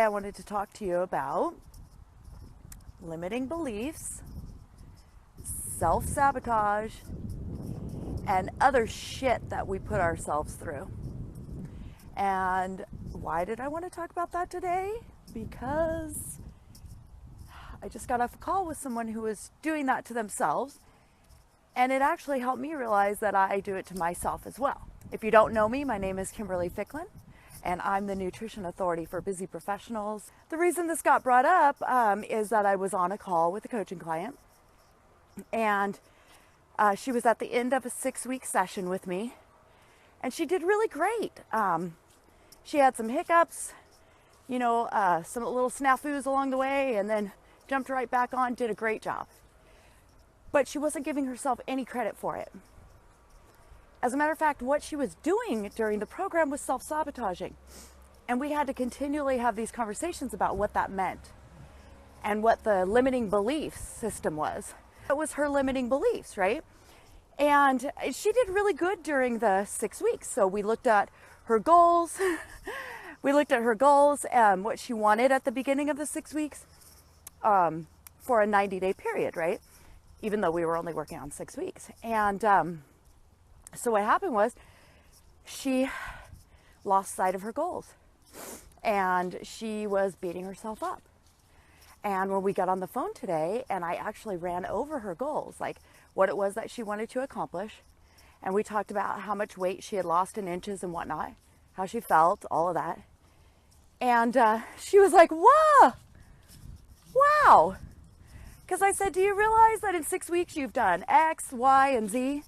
I wanted to talk to you about limiting beliefs, self-sabotage, and other shit that we put ourselves through. And why did I want to talk about that today? Because I just got off a call with someone who was doing that to themselves, and it actually helped me realize that I do it to myself as well. If you don't know me, my name is Kimberly Ficklin, and I'm the nutrition authority for busy professionals. The reason this got brought up is that I was on a call with a coaching client, and she was at the end of a 6-week session with me, and she did really great. She had some hiccups, some little snafus along the way, and then jumped right back on, did a great job. But she wasn't giving herself any credit for it. As a matter of fact, what she was doing during the program was self-sabotaging. And we had to continually have these conversations about what that meant and what the limiting belief system was. It was her limiting beliefs, right? And she did really good during the 6 weeks. So we looked at her goals. We looked at her goals and what she wanted at the beginning of the 6 weeks for a 90-day period, right? Even though we were only working on 6 weeks. And so what happened was she lost sight of her goals and she was beating herself up. And when we got on the phone today and I actually ran over her goals, like what it was that she wanted to accomplish, and we talked about how much weight she had lost in inches and whatnot, how she felt, all of that. And she was like, whoa, wow. Because I said, do you realize that in 6 weeks you've done X, Y, and Z?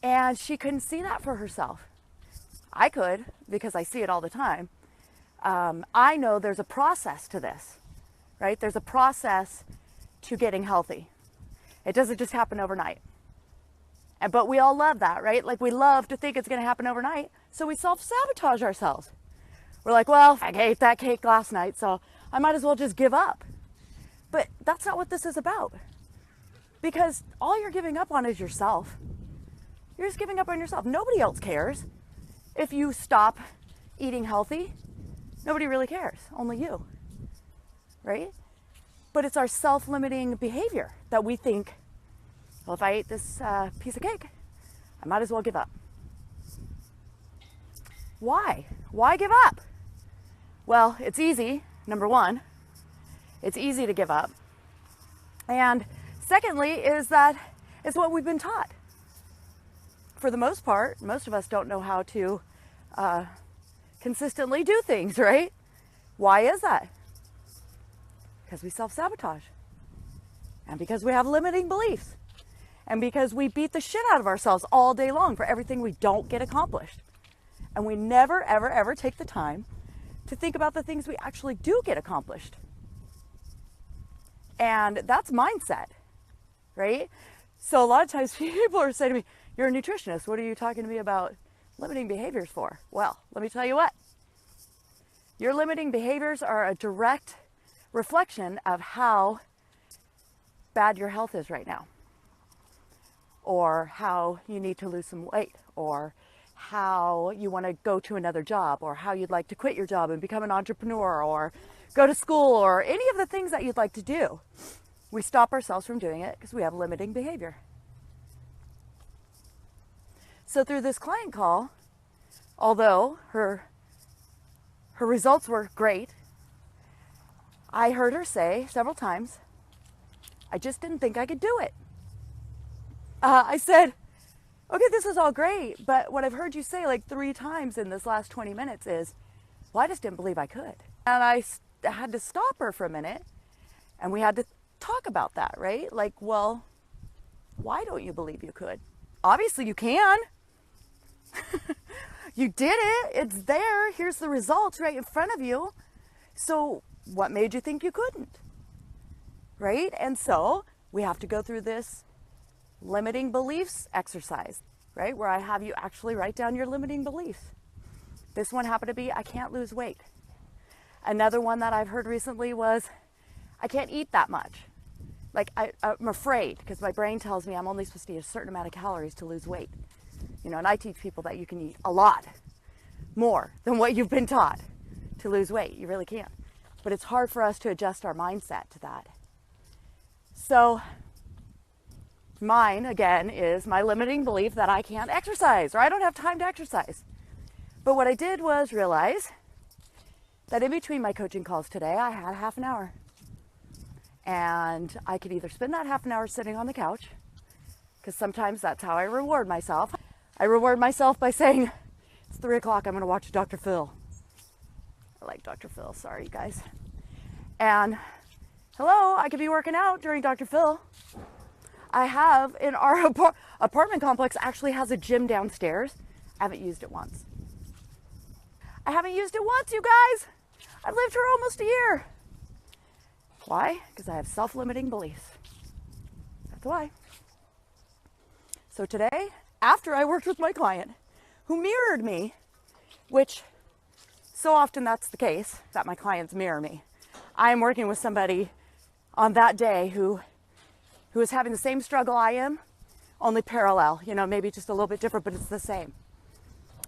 And she couldn't see that for herself. I could, because I see it all the time. I know there's a process to this, right? There's a process to getting healthy. It doesn't just happen overnight. But we all love that, right? Like we love to think it's going to happen overnight. So we self-sabotage ourselves. We're like, well, I ate that cake last night, so I might as well just give up. But that's not what this is about. Because all you're giving up on is yourself. You're just giving up on yourself. Nobody else cares. If you stop eating healthy, nobody really cares. Only you, right? But it's our self-limiting behavior that we think, well, if I ate this piece of cake, I might as well give up. Why? Why give up? Well, it's easy, number one. It's easy to give up. And secondly is that it's what we've been taught. For the most part, most of us don't know how to consistently do things, right? Why is that? Because we self-sabotage. And because we have limiting beliefs. And because we beat the shit out of ourselves all day long for everything we don't get accomplished. And we never, ever, ever take the time to think about the things we actually do get accomplished. And that's mindset, right? So a lot of times people are saying to me, you're a nutritionist, what are you talking to me about limiting behaviors for? Well, let me tell you what. Your limiting behaviors are a direct reflection of how bad your health is right now. Or how you need to lose some weight, or how you want to go to another job, or how you'd like to quit your job and become an entrepreneur, or go to school, or any of the things that you'd like to do. We stop ourselves from doing it because we have limiting behavior. So through this client call, although her results were great, I heard her say several times, I just didn't think I could do it. I said, okay, this is all great, but what I've heard you say like 3 times in this last 20 minutes is, well, I just didn't believe I could. And I had to stop her for a minute, and we had to talk about that, right? Like, well, why don't you believe you could? Obviously you can. You did it. It's there. Here's the results right in front of you. So what made you think you couldn't? Right? And so we have to go through this limiting beliefs exercise, right? Where I have you actually write down your limiting beliefs. This one happened to be, I can't lose weight. Another one that I've heard recently was, I can't eat that much. Like I'm afraid because my brain tells me I'm only supposed to eat a certain amount of calories to lose weight. And I teach people that you can eat a lot more than what you've been taught to lose weight. You really can. but it's hard for us to adjust our mindset to that. So mine, again, is my limiting belief that I can't exercise or I don't have time to exercise. But what I did was realize that in between my coaching calls today, I had half an hour. And I could either spend that half an hour sitting on the couch, because sometimes that's how I reward myself. I reward myself by saying, it's 3 o'clock, I'm going to watch Dr. Phil. I like Dr. Phil, sorry you guys. And hello, I could be working out during Dr. Phil. I have, in our apartment complex, actually has a gym downstairs. I haven't used it once. I haven't used it once, you guys. I've lived here almost a year. Why? Because I have self-limiting beliefs. That's why. So today, after I worked with my client, who mirrored me, which so often that's the case, that my clients mirror me. I am working with somebody on that day who is having the same struggle I am, only parallel, you know, maybe just a little bit different, but it's the same.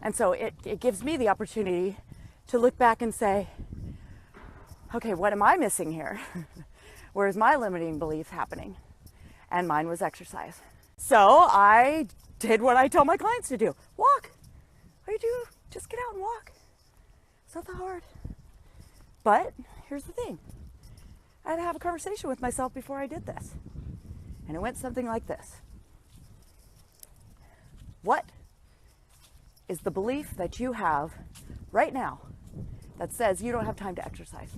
And so it gives me the opportunity to look back and say, okay, what am I missing here? Where is my limiting belief happening? And mine was exercise. So I did what I tell my clients to do. Walk. What do you do? Just get out and walk. It's not that hard. But here's the thing. I had to have a conversation with myself before I did this. And it went something like this. What is the belief that you have right now that says you don't have time to exercise?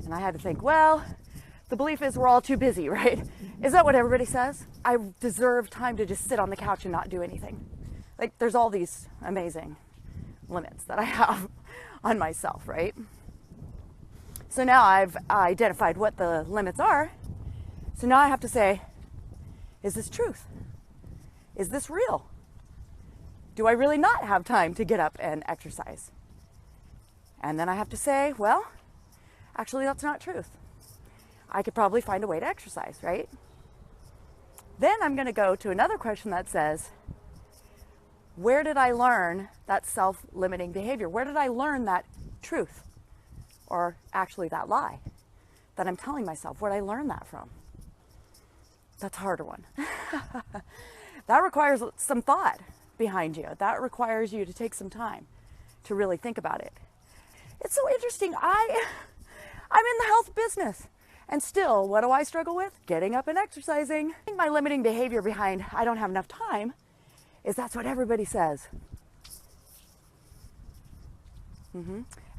And I had to think, well, the belief is we're all too busy, right? Is that what everybody says? I deserve time to just sit on the couch and not do anything. Like, there's all these amazing limits that I have on myself, right? So now I've identified what the limits are. So now I have to say, is this truth? Is this real? Do I really not have time to get up and exercise? And then I have to say, well, actually that's not truth. I could probably find a way to exercise, right? Then I'm going to go to another question that says, where did I learn that self-limiting behavior? Where did I learn that truth? Or actually that lie that I'm telling myself? Where did I learn that from? That's a harder one. That requires some thought behind you. That requires you to take some time to really think about it. It's so interesting. I'm in the health business. And still, what do I struggle with? Getting up and exercising. I think my limiting behavior behind I don't have enough time is that's what everybody says.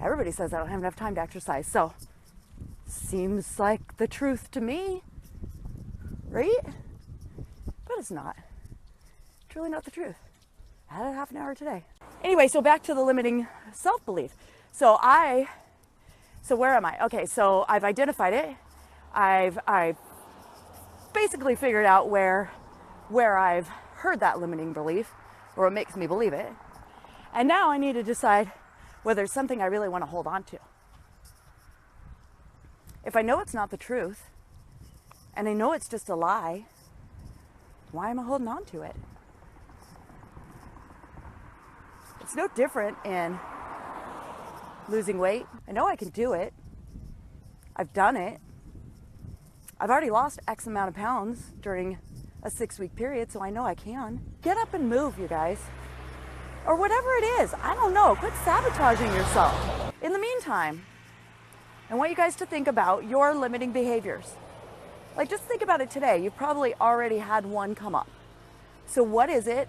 Everybody says I don't have enough time to exercise. So, seems like the truth to me, right? But it's not. It's really not the truth. I had a half an hour today. Anyway, so back to the limiting self-belief. So where am I? Okay, so I've identified it. I've basically figured out where I've heard that limiting belief, or it makes me believe it. And now I need to decide whether it's something I really want to hold on to. If I know it's not the truth, and I know it's just a lie, why am I holding on to it? It's no different in losing weight. I know I can do it. I've done it. I've already lost X amount of pounds during a 6-week period, so I know I can. Get up and move, you guys. Or whatever it is. I don't know. Quit sabotaging yourself. In the meantime, I want you guys to think about your limiting behaviors. Like, just think about it today. You've probably already had one come up. So what is it?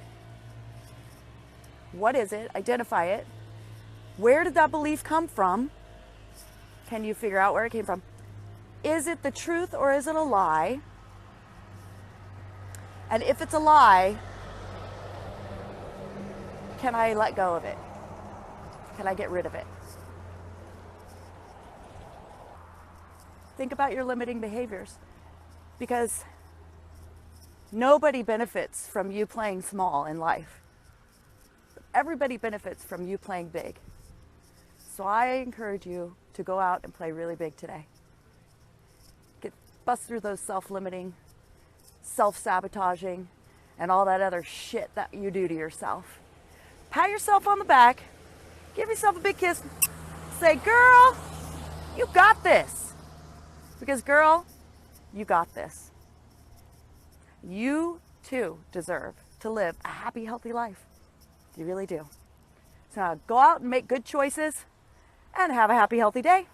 What is it? Identify it. Where did that belief come from? Can you figure out where it came from? Is it the truth or is it a lie? And if it's a lie, can I let go of it? Can I get rid of it? Think about your limiting behaviors, because nobody benefits from you playing small in life. Everybody benefits from you playing big. So I encourage you to go out and play really big today. Bust through those self-limiting, self-sabotaging, and all that other shit that you do to yourself. Pat yourself on the back, give yourself a big kiss, say, girl, you got this. Because, girl, you got this. You too deserve to live a happy, healthy life. You really do. So now go out and make good choices and have a happy, healthy day.